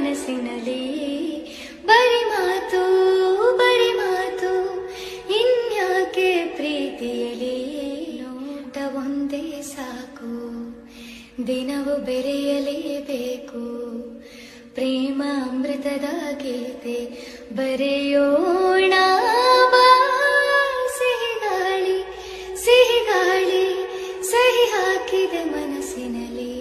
ಮನಸ್ಸಿನಲ್ಲಿ ಬರಿ ಮಾತು ಇನ್ಯಾಕೆ ಪ್ರೀತಿಯಲಿ ನೋಟ ಒಂದೇ ಸಾಕು ದಿನವೂ ಬೆರೆಯಲೇಬೇಕು ಪ್ರೇಮ ಅಮೃತದ ಗೀತೆ ಬರೆಯೋಣ ಬಾ. ಸಿಹಿ ಗಾಳಿ ಸಹಿ ಹಾಕಿದೆ ಮನಸ್ಸಿನಲ್ಲಿ